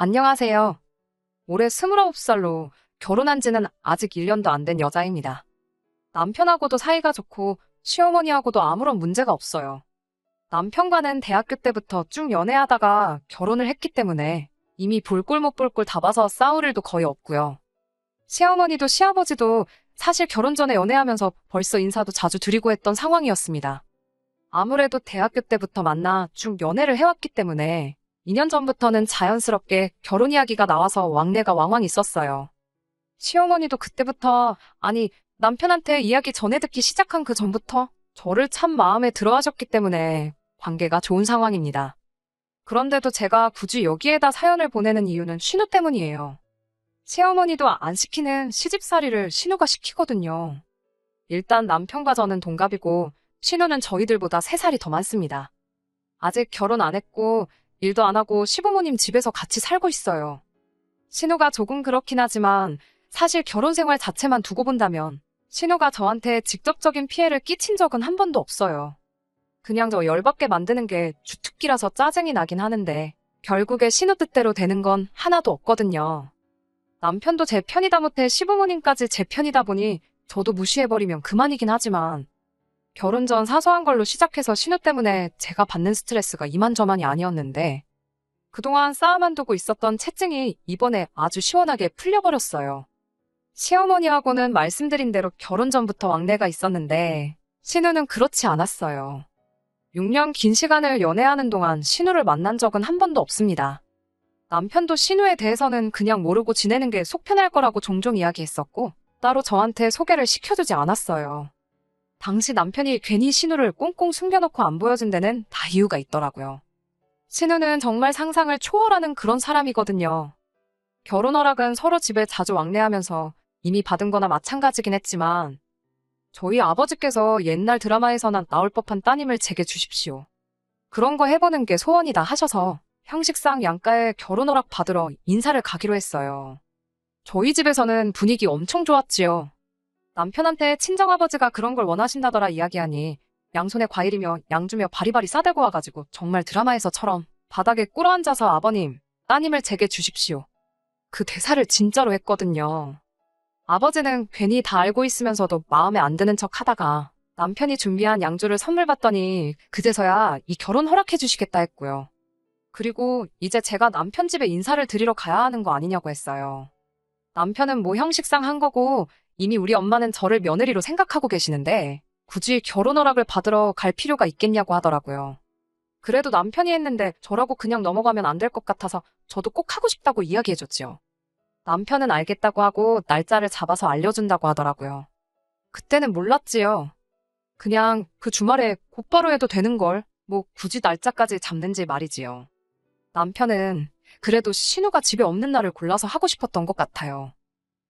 안녕하세요. 올해 29살로 결혼한 지는 아직 1년도 안 된 여자입니다. 남편하고도 사이가 좋고 시어머니하고도 아무런 문제가 없어요. 남편과는 대학교 때부터 쭉 연애하다가 결혼을 했기 때문에 이미 볼 꼴 못 볼 꼴 다 봐서 싸울 일도 거의 없고요. 시어머니도 시아버지도 사실 결혼 전에 연애하면서 벌써 인사도 자주 드리고 했던 상황이었습니다. 아무래도 대학교 때부터 만나 쭉 연애를 해왔기 때문에 2년 전부터는 자연스럽게 결혼 이야기가 나와서 왕래가 왕왕 있었어요. 시어머니도 그때부터, 아니, 남편한테 이야기 전해 듣기 시작한 그 전부터 저를 참 마음에 들어 하셨기 때문에 관계가 좋은 상황입니다. 그런데도 제가 굳이 여기에다 사연을 보내는 이유는 신우 때문이에요. 시어머니도 안 시키는 시집살이를 신우가 시키거든요. 일단 남편과 저는 동갑이고 신우는 저희들보다 3살이 더 많습니다. 아직 결혼 안 했고 일도 안 하고 시부모님 집에서 같이 살고 있어요. 신우가 조금 그렇긴 하지만 사실 결혼 생활 자체만 두고 본다면 신우가 저한테 직접적인 피해를 끼친 적은 한 번도 없어요. 그냥 저 열받게 만드는 게 주특기라서 짜증이 나긴 하는데 결국에 신우 뜻대로 되는 건 하나도 없거든요. 남편도 제 편이다 못해 시부모님까지 제 편이다 보니 저도 무시해버리면 그만이긴 하지만 결혼 전 사소한 걸로 시작해서 신우 때문에 제가 받는 스트레스가 이만저만이 아니었는데 그동안 쌓아만 두고 있었던 채증이 이번에 아주 시원하게 풀려버렸어요. 시어머니하고는 말씀드린 대로 결혼 전부터 왕래가 있었는데 신우는 그렇지 않았어요. 6년 긴 시간을 연애하는 동안 신우를 만난 적은 한 번도 없습니다. 남편도 신우에 대해서는 그냥 모르고 지내는 게 속 편할 거라고 종종 이야기했었고 따로 저한테 소개를 시켜주지 않았어요. 당시 남편이 괜히 신우를 꽁꽁 숨겨놓고 안 보여준 데는 다 이유가 있더라고요. 신우는 정말 상상을 초월하는 그런 사람이거든요. 결혼 허락은 서로 집에 자주 왕래하면서 이미 받은 거나 마찬가지긴 했지만 저희 아버지께서 옛날 드라마에서나 나올 법한 따님을 제게 주십시오. 그런 거 해보는 게 소원이다 하셔서 형식상 양가에 결혼 허락 받으러 인사를 가기로 했어요. 저희 집에서는 분위기 엄청 좋았지요. 남편한테 친정아버지가 그런 걸 원하신다더라 이야기하니 양손에 과일이며 양주며 바리바리 싸들고 와가지고 정말 드라마에서처럼 바닥에 꿇어앉아서 아버님, 따님을 제게 주십시오. 그 대사를 진짜로 했거든요. 아버지는 괜히 다 알고 있으면서도 마음에 안 드는 척 하다가 남편이 준비한 양주를 선물 받더니 그제서야 이 결혼 허락해 주시겠다 했고요. 그리고 이제 제가 남편 집에 인사를 드리러 가야 하는 거 아니냐고 했어요. 남편은 뭐 형식상 한 거고 이미 우리 엄마는 저를 며느리로 생각하고 계시는데 굳이 결혼 허락을 받으러 갈 필요가 있겠냐고 하더라고요. 그래도 남편이 했는데 저라고 그냥 넘어가면 안 될 것 같아서 저도 꼭 하고 싶다고 이야기해줬지요. 남편은 알겠다고 하고 날짜를 잡아서 알려준다고 하더라고요. 그때는 몰랐지요. 그냥 그 주말에 곧바로 해도 되는 걸 뭐 굳이 날짜까지 잡는지 말이지요. 남편은 그래도 신우가 집에 없는 날을 골라서 하고 싶었던 것 같아요.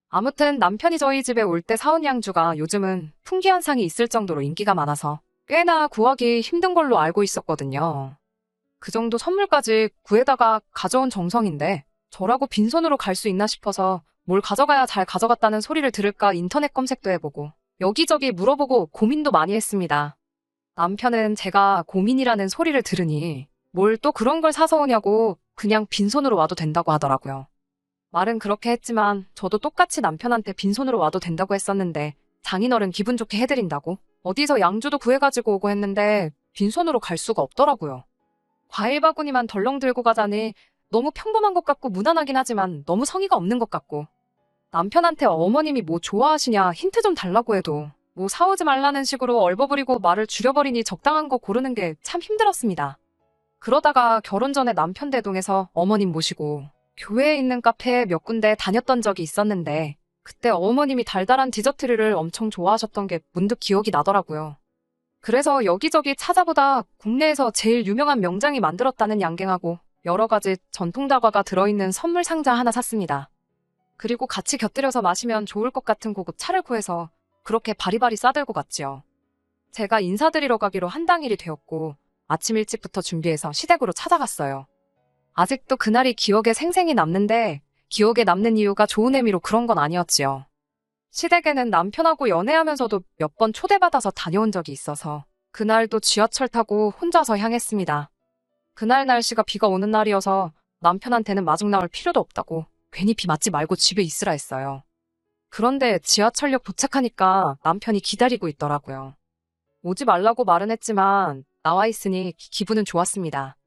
아무튼 남편이 저희 집에 올 때 사온 양주가 요즘은 풍기현상이 있을 정도로 인기가 많아서 꽤나 구하기 힘든 걸로 알고 있었거든요. 그 정도 선물까지 구해다가 가져온 정성인데 저라고 빈손으로 갈 수 있나 싶어서 뭘 가져가야 잘 가져갔다는 소리를 들을까 인터넷 검색도 해보고 여기저기 물어보고 고민도 많이 했습니다. 남편은 제가 고민이라는 소리를 들으니 뭘 또 그런 걸 사서 오냐고 그냥 빈손으로 와도 된다고 하더라고요. 말은 그렇게 했지만 저도 똑같이 남편한테 빈손으로 와도 된다고 했었는데 장인어른 기분 좋게 해드린다고 어디서 양주도 구해가지고 오고 했는데 빈손으로 갈 수가 없더라고요. 과일 바구니만 덜렁 들고 가자니 너무 평범한 것 같고 무난하긴 하지만 너무 성의가 없는 것 같고 남편한테 어머님이 뭐 좋아하시냐 힌트 좀 달라고 해도 뭐 사오지 말라는 식으로 얼버무리고 말을 줄여버리니 적당한 거 고르는 게 참 힘들었습니다. 그러다가 결혼 전에 남편 대동해서 어머님 모시고 교회에 있는 카페에 몇 군데 다녔던 적이 있었는데 그때 어머님이 달달한 디저트류를 엄청 좋아하셨던 게 문득 기억이 나더라고요. 그래서 여기저기 찾아보다 국내에서 제일 유명한 명장이 만들었다는 양갱하고 여러 가지 전통 다과가 들어있는 선물 상자 하나 샀습니다. 그리고 같이 곁들여서 마시면 좋을 것 같은 고급 차를 구해서 그렇게 바리바리 싸들고 갔지요. 제가 인사드리러 가기로 한 당일이 되었고 아침 일찍부터 준비해서 시댁으로 찾아갔어요. 아직도 그날이 기억에 생생히 남는데 기억에 남는 이유가 좋은 의미로 그런 건 아니었지요. 시댁에는 남편하고 연애하면서도 몇 번 초대받아서 다녀온 적이 있어서 그날도 지하철 타고 혼자서 향했습니다. 그날 날씨가 비가 오는 날이어서 남편한테는 마중 나올 필요도 없다고 괜히 비 맞지 말고 집에 있으라 했어요. 그런데 지하철역 도착하니까 남편이 기다리고 있더라고요. 오지 말라고 말은 했지만 나와 있으니 기분은 좋았습니다.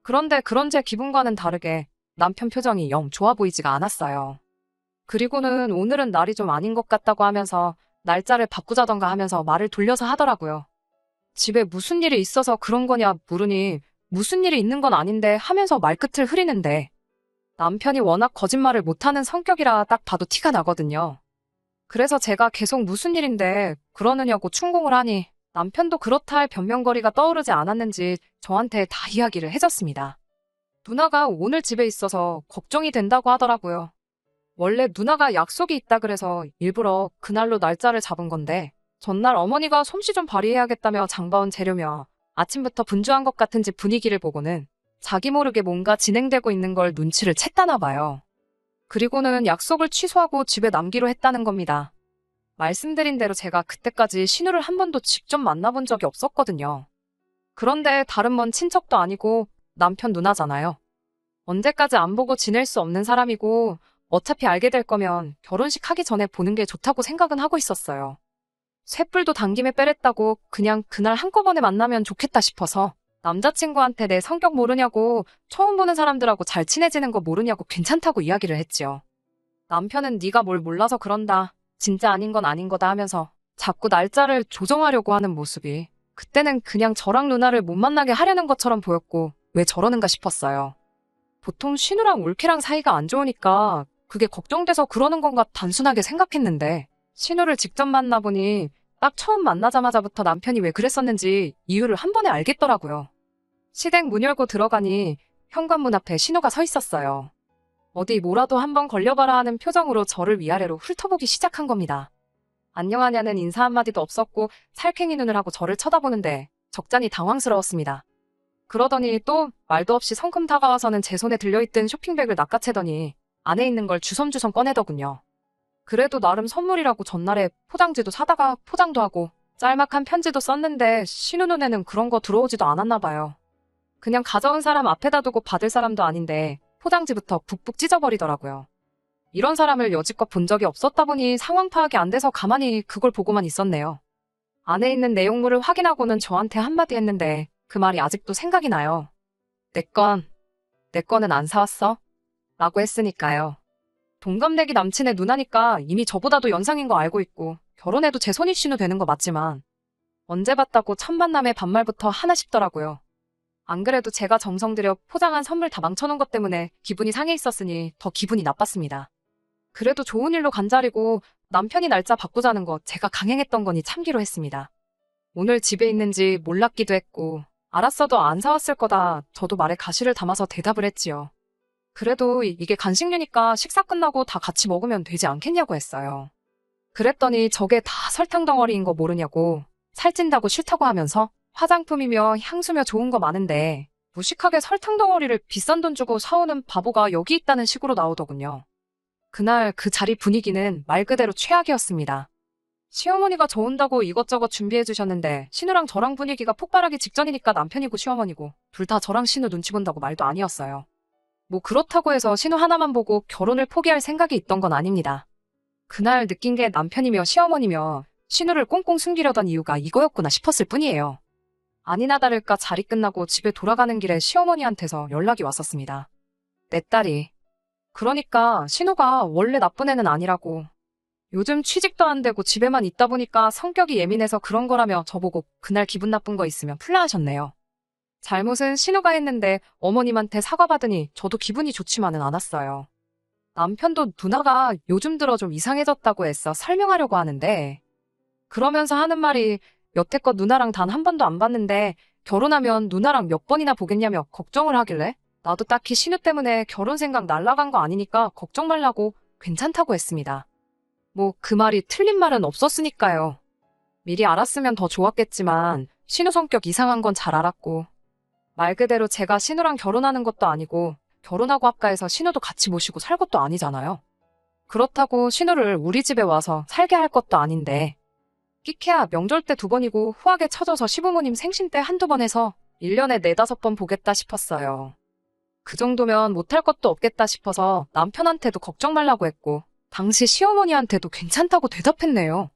그런데 그런 제 기분과는 다르게 남편 표정이 영 좋아 보이지가 않았어요. 그리고는 오늘은 날이 좀 아닌 것 같다고 하면서 날짜를 바꾸자던가 하면서 말을 돌려서 하더라고요. 집에 무슨 일이 있어서 그런 거냐 물으니 무슨 일이 있는 건 아닌데 하면서 말끝을 흐리는데 남편이 워낙 거짓말을 못하는 성격이라 딱 봐도 티가 나거든요. 그래서 제가 계속 무슨 일인데 그러느냐고 충고를 하니 남편도 그렇다 할 변명거리가 떠오르지 않았는지 저한테 다 이야기를 해줬습니다. 누나가 오늘 집에 있어서 걱정이 된다고 하더라고요. 원래 누나가 약속이 있다 그래서 일부러 그날로 날짜를 잡은 건데 전날 어머니가 솜씨 좀 발휘해야겠다며 장봐온 재료며 아침부터 분주한 것 같은 집 분위기를 보고는 자기 모르게 뭔가 진행되고 있는 걸 눈치를 챘다나 봐요. 그리고는 약속을 취소하고 집에 남기로 했다는 겁니다. 말씀드린 대로 제가 그때까지 신우를 한 번도 직접 만나본 적이 없었거든요. 그런데 다른 먼 친척도 아니고 남편 누나잖아요. 언제까지 안 보고 지낼 수 없는 사람이고 어차피 알게 될 거면 결혼식 하기 전에 보는 게 좋다고 생각은 하고 있었어요. 쇳불도 당김에 빼랬다고 그냥 그날 한꺼번에 만나면 좋겠다 싶어서 남자친구한테 내 성격 모르냐고 처음 보는 사람들하고 잘 친해지는 거 모르냐고 괜찮다고 이야기를 했지요. 남편은 네가 뭘 몰라서 그런다. 진짜 아닌 건 아닌 거다 하면서 자꾸 날짜를 조정하려고 하는 모습이 그때는 그냥 저랑 누나를 못 만나게 하려는 것처럼 보였고 왜 저러는가 싶었어요. 보통 신우랑 올케랑 사이가 안 좋으니까 그게 걱정돼서 그러는 건가 단순하게 생각했는데 신우를 직접 만나보니 딱 처음 만나자마자부터 남편이 왜 그랬었는지 이유를 한 번에 알겠더라고요. 시댁 문 열고 들어가니 현관문 앞에 신우가 서 있었어요. 어디 뭐라도 한번 걸려봐라 하는 표정으로 저를 위아래로 훑어보기 시작한 겁니다. 안녕하냐는 인사 한마디도 없었고 살쾡이 눈을 하고 저를 쳐다보는데 적잖이 당황스러웠습니다. 그러더니 또 말도 없이 성큼 다가와서는 제 손에 들려있던 쇼핑백을 낚아채더니 안에 있는 걸 주섬주섬 꺼내더군요. 그래도 나름 선물이라고 전날에 포장지도 사다가 포장도 하고 짤막한 편지도 썼는데 신우 눈에는 그런 거 들어오지도 않았나 봐요. 그냥 가져온 사람 앞에다 두고 받을 사람도 아닌데 포장지부터 북북 찢어버리더라고요. 이런 사람을 여지껏 본 적이 없었다 보니 상황 파악이 안 돼서 가만히 그걸 보고만 있었네요. 안에 있는 내용물을 확인하고는 저한테 한마디 했는데 그 말이 아직도 생각이 나요. 내 거는 안 사왔어? 라고 했으니까요. 동갑내기 남친의 누나니까 이미 저보다도 연상인 거 알고 있고 결혼해도 제 손이 신우 되는 거 맞지만 언제 봤다고 첫 만남에 반말부터 하나 싶더라고요. 안 그래도 제가 정성 들여 포장한 선물 다 망쳐놓은 것 때문에 기분이 상해 있었으니 더 기분이 나빴습니다. 그래도 좋은 일로 간자리고 남편이 날짜 바꾸자는 거 제가 강행했던 거니 참기로 했습니다. 오늘 집에 있는지 몰랐기도 했고 알았어도 안 사왔을 거다 저도 말에 가시를 담아서 대답을 했지요. 그래도 이게 간식류니까 식사 끝나고 다 같이 먹으면 되지 않겠냐고 했어요. 그랬더니 저게 다 설탕 덩어리인 거 모르냐고 살찐다고 싫다고 하면서 화장품이며 향수며 좋은 거 많은데 무식하게 설탕 덩어리를 비싼 돈 주고 사오는 바보가 여기 있다는 식으로 나오더군요. 그날 그 자리 분위기는 말 그대로 최악이었습니다. 시어머니가 저 온다고 이것저것 준비해 주셨는데 신우랑 저랑 분위기가 폭발하기 직전이니까 남편이고 시어머니고 둘 다 저랑 신우 눈치 본다고 말도 아니었어요. 뭐 그렇다고 해서 신우 하나만 보고 결혼을 포기할 생각이 있던 건 아닙니다. 그날 느낀 게 남편이며 시어머니며 신우를 꽁꽁 숨기려던 이유가 이거였구나 싶었을 뿐이에요. 아니나 다를까 자리 끝나고 집에 돌아가는 길에 시어머니한테서 연락이 왔었습니다. 내 딸이. 그러니까 신우가 원래 나쁜 애는 아니라고. 요즘 취직도 안 되고 집에만 있다 보니까 성격이 예민해서 그런 거라며 저보고 그날 기분 나쁜 거 있으면 풀라 하셨네요. 잘못은 신우가 했는데 어머님한테 사과받으니 저도 기분이 좋지만은 않았어요. 남편도 누나가 요즘 들어 좀 이상해졌다고 애써 설명하려고 하는데 그러면서 하는 말이 여태껏 누나랑 단 한 번도 안 봤는데 결혼하면 누나랑 몇 번이나 보겠냐며 걱정을 하길래 나도 딱히 신우 때문에 결혼 생각 날라간 거 아니니까 걱정 말라고 괜찮다고 했습니다. 뭐 그 말이 틀린 말은 없었으니까요. 미리 알았으면 더 좋았겠지만 신우 성격 이상한 건 잘 알았고 말 그대로 제가 신우랑 결혼하는 것도 아니고 결혼하고 합가해서 신우도 같이 모시고 살 것도 아니잖아요. 그렇다고 신우를 우리 집에 와서 살게 할 것도 아닌데 끼케야 명절 때 2번이고 후하게 쳐져서 시부모님 생신 때 한두 번 해서 1년에 4-5번 보겠다 싶었어요. 그 정도면 못할 것도 없겠다 싶어서 남편한테도 걱정 말라고 했고, 당시 시어머니한테도 괜찮다고 대답했네요.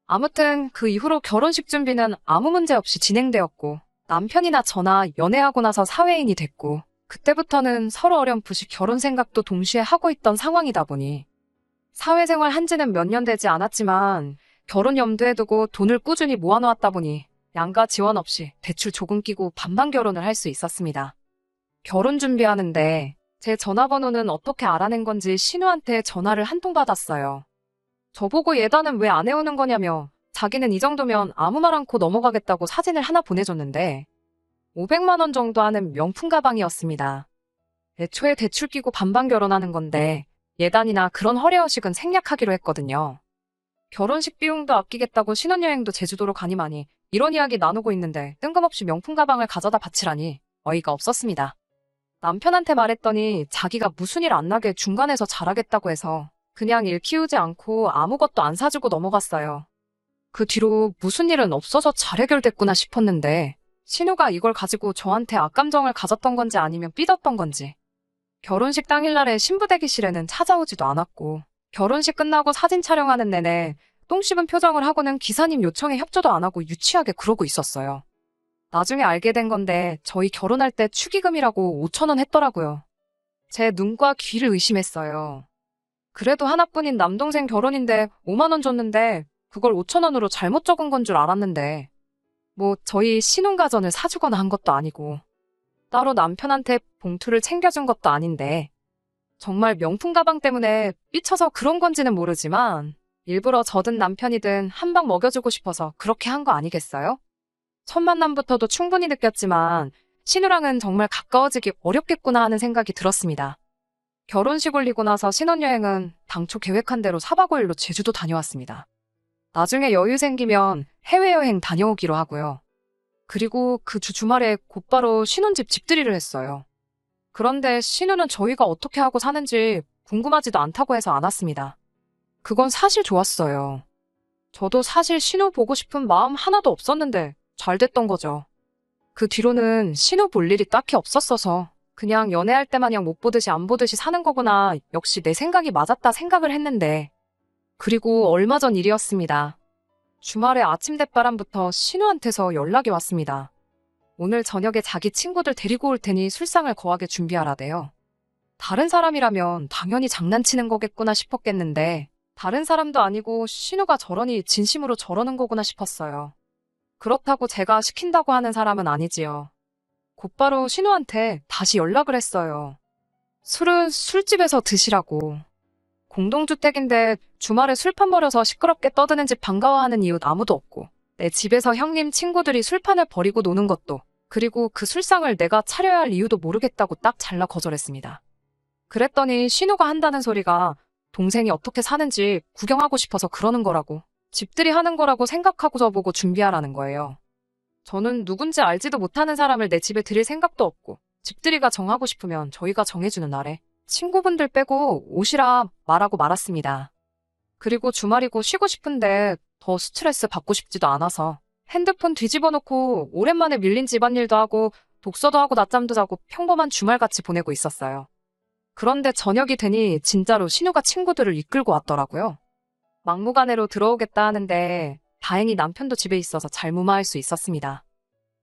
아무튼 그 이후로 결혼식 준비는 아무 문제 없이 진행되었고, 남편이나 저나 연애하고 나서 사회인이 됐고, 그때부터는 서로 어렴풋이 결혼 생각도 동시에 하고 있던 상황이다 보니, 사회생활 한 지는 몇 년 되지 않았지만, 결혼 염두에 두고 돈을 꾸준히 모아놓았다 보니, 양가 지원 없이 대출 조금 끼고 반반 결혼을 할 수 있었습니다. 결혼 준비하는데 제 전화번호는 어떻게 알아낸 건지 신우한테 전화를 한 통 받았어요. 저보고 예단은 왜 안 해오는 거냐며 자기는 이 정도면 아무 말 않고 넘어가겠다고 사진을 하나 보내줬는데 500만 원 정도 하는 명품 가방이었습니다. 애초에 대출 끼고 반반 결혼하는 건데 예단이나 그런 허례허식은 생략하기로 했거든요. 결혼식 비용도 아끼겠다고 신혼여행도 제주도로 가니마니 이런 이야기 나누고 있는데 뜬금없이 명품 가방을 가져다 바치라니 어이가 없었습니다. 남편한테 말했더니 자기가 무슨 일 안 나게 중간에서 잘하겠다고 해서 그냥 일 키우지 않고 아무것도 안 사주고 넘어갔어요. 그 뒤로 무슨 일은 없어서 잘 해결됐구나 싶었는데 신우가 이걸 가지고 저한테 악감정을 가졌던 건지 아니면 삐졌던 건지 결혼식 당일날에 신부 대기실에는 찾아오지도 않았고 결혼식 끝나고 사진 촬영하는 내내 똥 씹은 표정을 하고는 기사님 요청에 협조도 안 하고 유치하게 그러고 있었어요. 나중에 알게 된 건데 저희 결혼할 때 축의금이라고 5천 원 했더라고요. 제 눈과 귀를 의심했어요. 그래도 하나뿐인 남동생 결혼인데 5만 원 줬는데 그걸 5천 원으로 잘못 적은 건 줄 알았는데 뭐 저희 신혼가전을 사주거나 한 것도 아니고 따로 남편한테 봉투를 챙겨준 것도 아닌데 정말 명품 가방 때문에 삐쳐서 그런 건지는 모르지만 일부러 저든 남편이든 한 방 먹여주고 싶어서 그렇게 한 거 아니겠어요? 첫 만남부터도 충분히 느꼈지만 신우랑은 정말 가까워지기 어렵겠구나 하는 생각이 들었습니다. 결혼식 올리고 나서 신혼여행은 당초 계획한 대로 4박 5일로 제주도 다녀왔습니다. 나중에 여유 생기면 해외여행 다녀오기로 하고요. 그리고 그 주말에 곧바로 신혼집 집들이를 했어요. 그런데 신우는 저희가 어떻게 하고 사는지 궁금하지도 않다고 해서 안 왔습니다. 그건 사실 좋았어요. 저도 사실 신우 보고 싶은 마음 하나도 없었는데 잘 됐던 거죠. 그 뒤로는 신우 볼 일이 딱히 없었어서 그냥 연애할 때 마냥 못 보듯이 안 보듯이 사는 거구나 역시 내 생각이 맞았다 생각을 했는데 그리고 얼마 전 일이었습니다. 주말에 아침 대바람부터 신우한테서 연락이 왔습니다. 오늘 저녁에 자기 친구들 데리고 올 테니 술상을 거하게 준비하라대요. 다른 사람이라면 당연히 장난치는 거겠구나 싶었겠는데 다른 사람도 아니고 신우가 저러니 진심으로 저러는 거구나 싶었어요. 그렇다고 제가 시킨다고 하는 사람은 아니지요. 곧바로 신우한테 다시 연락을 했어요. 술은 술집에서 드시라고. 공동주택인데 주말에 술판 버려서 시끄럽게 떠드는 집 반가워하는 이웃 아무도 없고 내 집에서 형님 친구들이 술판을 버리고 노는 것도 그리고 그 술상을 내가 차려야 할 이유도 모르겠다고 딱 잘라 거절했습니다. 그랬더니 신우가 한다는 소리가 동생이 어떻게 사는지 구경하고 싶어서 그러는 거라고 집들이 하는 거라고 생각하고 저보고 준비하라는 거예요. 저는 누군지 알지도 못하는 사람을 내 집에 들일 생각도 없고 집들이가 정하고 싶으면 저희가 정해주는 날에 친구분들 빼고 오시라 말하고 말았습니다. 그리고 주말이고 쉬고 싶은데 더 스트레스 받고 싶지도 않아서 핸드폰 뒤집어 놓고 오랜만에 밀린 집안일도 하고 독서도 하고 낮잠도 자고 평범한 주말같이 보내고 있었어요. 그런데 저녁이 되니 진짜로 신우가 친구들을 이끌고 왔더라고요. 막무가내로 들어오겠다 하는데 다행히 남편도 집에 있어서 잘 무마할 수 있었습니다.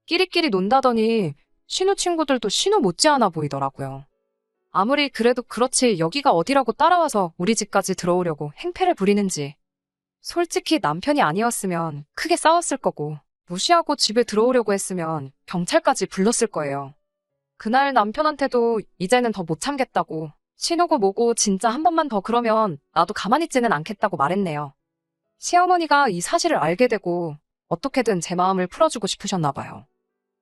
끼리끼리 논다더니 신우 친구들도 신우 못지않아 보이더라고요. 아무리 그래도 그렇지 여기가 어디라고 따라와서 우리 집까지 들어오려고 행패를 부리는지. 솔직히 남편이 아니었으면 크게 싸웠을 거고 무시하고 집에 들어오려고 했으면 경찰까지 불렀을 거예요. 그날 남편한테도 이제는 더 못 참겠다고 신우고 뭐고 진짜 한 번만 더 그러면 나도 가만히 있지는 않겠다고 말했네요. 시어머니가 이 사실을 알게 되고 어떻게든 제 마음을 풀어주고 싶으셨나 봐요.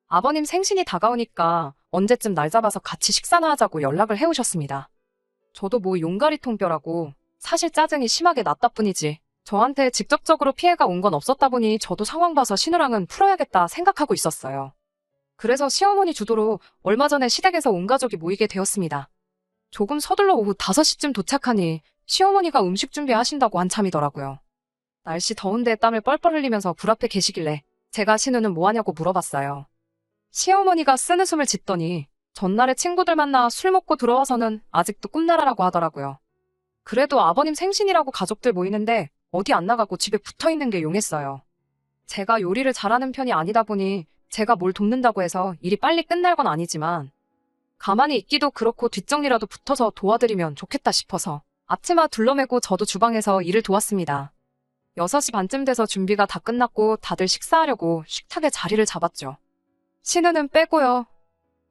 아버님 생신이 다가오니까 언제쯤 날 잡아서 같이 식사나 하자고 연락을 해오셨습니다. 저도 뭐 용가리통뼈라고 사실 짜증이 심하게 났다 뿐이지 저한테 직접적으로 피해가 온 건 없었다 보니 저도 상황 봐서 신우랑은 풀어야겠다 생각하고 있었어요. 그래서 시어머니 주도로 얼마 전에 시댁에서 온 가족이 모이게 되었습니다. 조금 서둘러 오후 5시쯤 도착하니 시어머니가 음식 준비하신다고 한참이더라고요. 날씨 더운데 땀을 뻘뻘 흘리면서 불 앞에 계시길래 제가 신우는 뭐하냐고 물어봤어요. 시어머니가 쓴웃음을 짓더니 전날에 친구들 만나 술 먹고 들어와서는 아직도 꿈나라라고 하더라고요. 그래도 아버님 생신이라고 가족들 모이는데 어디 안 나가고 집에 붙어 있는 게 용했어요. 제가 요리를 잘하는 편이 아니다 보니 제가 뭘 돕는다고 해서 일이 빨리 끝날 건 아니지만 가만히 있기도 그렇고 뒷정리라도 붙어서 도와드리면 좋겠다 싶어서 앞치마 둘러매고 저도 주방에서 일을 도왔습니다. 6시 반쯤 돼서 준비가 다 끝났고 다들 식사하려고 식탁에 자리를 잡았죠. 신우는 빼고요.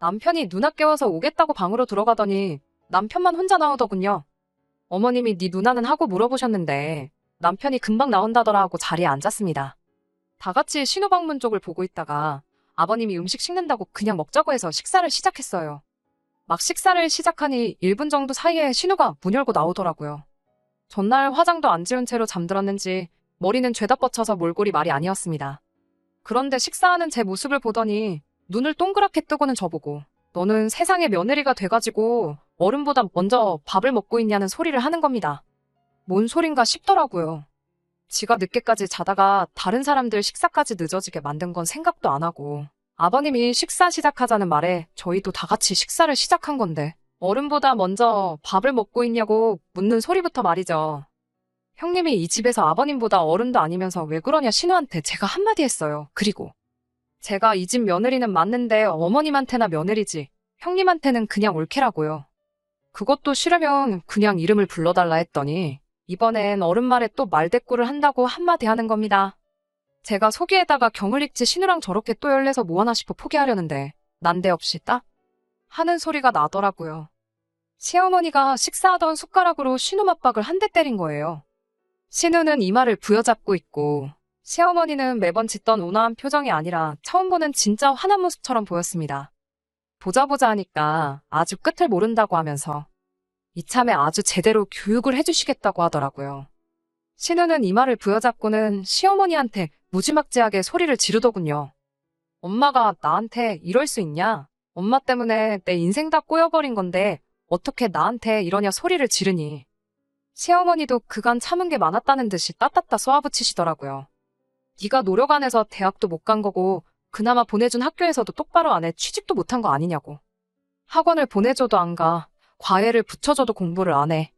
남편이 누나 깨워서 오겠다고 방으로 들어가더니 남편만 혼자 나오더군요. 어머님이 네 누나는 하고 물어보셨는데 남편이 금방 나온다더라 하고 자리에 앉았습니다. 다 같이 신우 방문 쪽을 보고 있다가 아버님이 음식 식는다고 그냥 먹자고 해서 식사를 시작했어요. 막 식사를 시작하니 1분 정도 사이에 신우가 문 열고 나오더라고요. 전날 화장도 안 지운 채로 잠들었는지 머리는 죄다 뻗쳐서 몰골이 말이 아니었습니다. 그런데 식사하는 제 모습을 보더니 눈을 동그랗게 뜨고는 저보고 너는 세상에 며느리가 돼가지고 어른보다 먼저 밥을 먹고 있냐는 소리를 하는 겁니다. 뭔 소린가 싶더라고요. 지가 늦게까지 자다가 다른 사람들 식사까지 늦어지게 만든 건 생각도 안 하고 아버님이 식사 시작하자는 말에 저희도 다 같이 식사를 시작한 건데 어른보다 먼저 밥을 먹고 있냐고 묻는 소리부터 말이죠. 형님이 이 집에서 아버님보다 어른도 아니면서 왜 그러냐 신우한테 제가 한마디 했어요. 그리고 제가 이 집 며느리는 맞는데 어머님한테나 며느리지 형님한테는 그냥 올케라고요. 그것도 싫으면 그냥 이름을 불러달라 했더니 이번엔 어른 말에 또 말대꾸를 한다고 한마디 하는 겁니다. 제가 속이에다가 경을 읽지 신우랑 저렇게 또 열내서 뭐하나 싶어 포기하려는데 난데없이 딱 하는 소리가 나더라고요. 시어머니가 식사하던 숟가락으로 신우 맞박을 한 대 때린 거예요. 신우는 이마를 부여잡고 있고 시어머니는 매번 짓던 온화한 표정이 아니라 처음 보는 진짜 화난 모습처럼 보였습니다. 보자 하니까 아주 끝을 모른다고 하면서 이참에 아주 제대로 교육을 해주시겠다고 하더라고요. 신우는 이마를 부여잡고는 시어머니한테 무지막지하게 소리를 지르더군요. 엄마가 나한테 이럴 수 있냐? 엄마 때문에 내 인생 다 꼬여버린 건데 어떻게 나한테 이러냐 소리를 지르니. 시어머니도 그간 참은 게 많았다는 듯이 따따따 쏘아붙이시더라고요. 네가 노력 안 해서 대학도 못 간 거고 그나마 보내준 학교에서도 똑바로 안 해 취직도 못한 거 아니냐고. 학원을 보내줘도 안 가. 과외를 붙여줘도 공부를 안 해.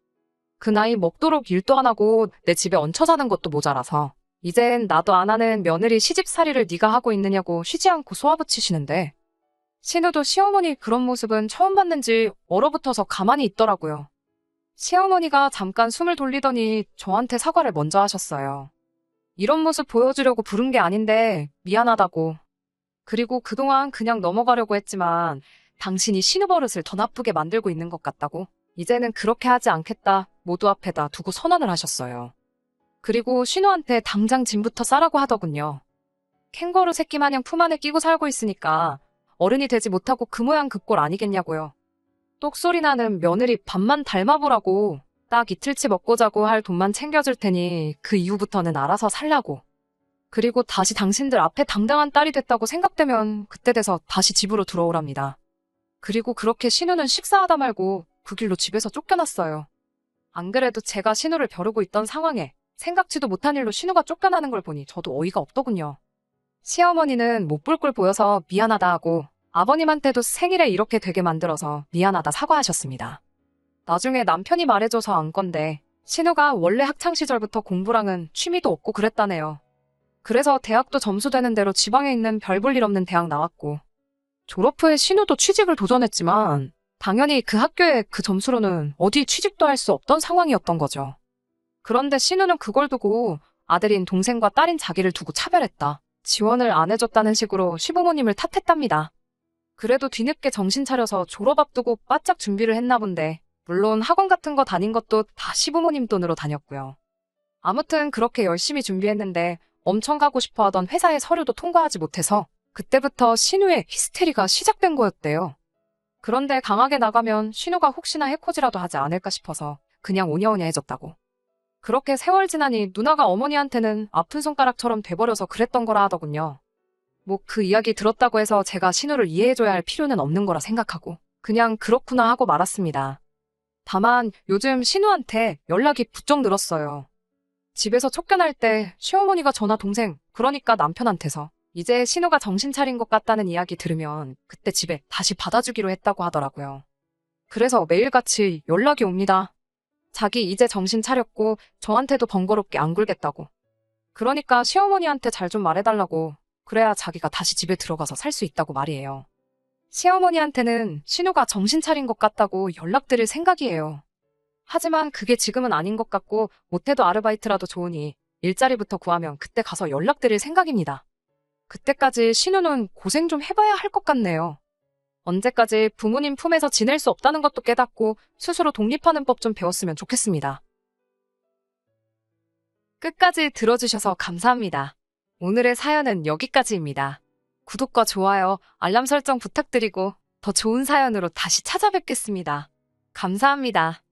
그 나이 먹도록 일도 안 하고 내 집에 얹혀 사는 것도 모자라서 이젠 나도 안 하는 며느리 시집살이를 네가 하고 있느냐고 쉬지 않고 쏘아붙이시는데 신우도 시어머니 그런 모습은 처음 봤는지 얼어붙어서 가만히 있더라고요. 시어머니가 잠깐 숨을 돌리더니 저한테 사과를 먼저 하셨어요. 이런 모습 보여주려고 부른 게 아닌데 미안하다고. 그리고 그동안 그냥 넘어가려고 했지만 당신이 신우 버릇을 더 나쁘게 만들고 있는 것 같다고. 이제는 그렇게 하지 않겠다 모두 앞에다 두고 선언을 하셨어요. 그리고 신우한테 당장 짐부터 싸라고 하더군요. 캥거루 새끼 마냥 품 안에 끼고 살고 있으니까 어른이 되지 못하고 그 모양 그 꼴 아니겠냐고요. 똑소리 나는 며느리 밥만 닮아보라고. 딱 이틀치 먹고 자고 할 돈만 챙겨줄 테니 그 이후부터는 알아서 살라고. 그리고 다시 당신들 앞에 당당한 딸이 됐다고 생각되면 그때 돼서 다시 집으로 들어오랍니다. 그리고 그렇게 신우는 식사하다 말고 그 길로 집에서 쫓겨났어요. 안 그래도 제가 신우를 벼르고 있던 상황에 생각지도 못한 일로 신우가 쫓겨나는 걸 보니 저도 어이가 없더군요. 시어머니는 못 볼 꼴 보여서 미안하다 하고 아버님한테도 생일에 이렇게 되게 만들어서 미안하다 사과하셨습니다. 나중에 남편이 말해줘서 안 건데 신우가 원래 학창시절부터 공부랑은 취미도 없고 그랬다네요. 그래서 대학도 점수 되는 대로 지방에 있는 별 볼 일 없는 대학 나왔고 졸업 후에 신우도 취직을 도전했지만 당연히 그 학교에 그 점수로는 어디 취직도 할 수 없던 상황이었던 거죠. 그런데 신우는 그걸 두고 아들인 동생과 딸인 자기를 두고 차별했다. 지원을 안 해줬다는 식으로 시부모님을 탓했답니다. 그래도 뒤늦게 정신 차려서 졸업 앞두고 바짝 준비를 했나 본데 물론 학원 같은 거 다닌 것도 다 시부모님 돈으로 다녔고요. 아무튼 그렇게 열심히 준비했는데 엄청 가고 싶어 하던 회사의 서류도 통과하지 못해서 그때부터 신우의 히스테리가 시작된 거였대요. 그런데 강하게 나가면 신우가 혹시나 해코지라도 하지 않을까 싶어서 그냥 오냐오냐해졌다고. 그렇게 세월 지나니 누나가 어머니한테는 아픈 손가락처럼 돼버려서 그랬던 거라 하더군요. 뭐 그 이야기 들었다고 해서 제가 신우를 이해해줘야 할 필요는 없는 거라 생각하고 그냥 그렇구나 하고 말았습니다. 다만 요즘 신우한테 연락이 부쩍 늘었어요. 집에서 쫓겨날 때 시어머니가 전화 동생, 그러니까 남편한테서 이제 신우가 정신 차린 것 같다는 이야기 들으면 그때 집에 다시 받아주기로 했다고 하더라고요. 그래서 매일같이 연락이 옵니다. 자기 이제 정신 차렸고 저한테도 번거롭게 안 굴겠다고. 그러니까 시어머니한테 잘 좀 말해달라고. 그래야 자기가 다시 집에 들어가서 살 수 있다고 말이에요. 시어머니한테는 신우가 정신 차린 것 같다고 연락드릴 생각이에요. 하지만 그게 지금은 아닌 것 같고 못해도 아르바이트라도 좋으니 일자리부터 구하면 그때 가서 연락드릴 생각입니다. 그때까지 신우는 고생 좀 해봐야 할 것 같네요. 언제까지 부모님 품에서 지낼 수 없다는 것도 깨닫고 스스로 독립하는 법 좀 배웠으면 좋겠습니다. 끝까지 들어주셔서 감사합니다. 오늘의 사연은 여기까지입니다. 구독과 좋아요, 알람 설정 부탁드리고 더 좋은 사연으로 다시 찾아뵙겠습니다. 감사합니다.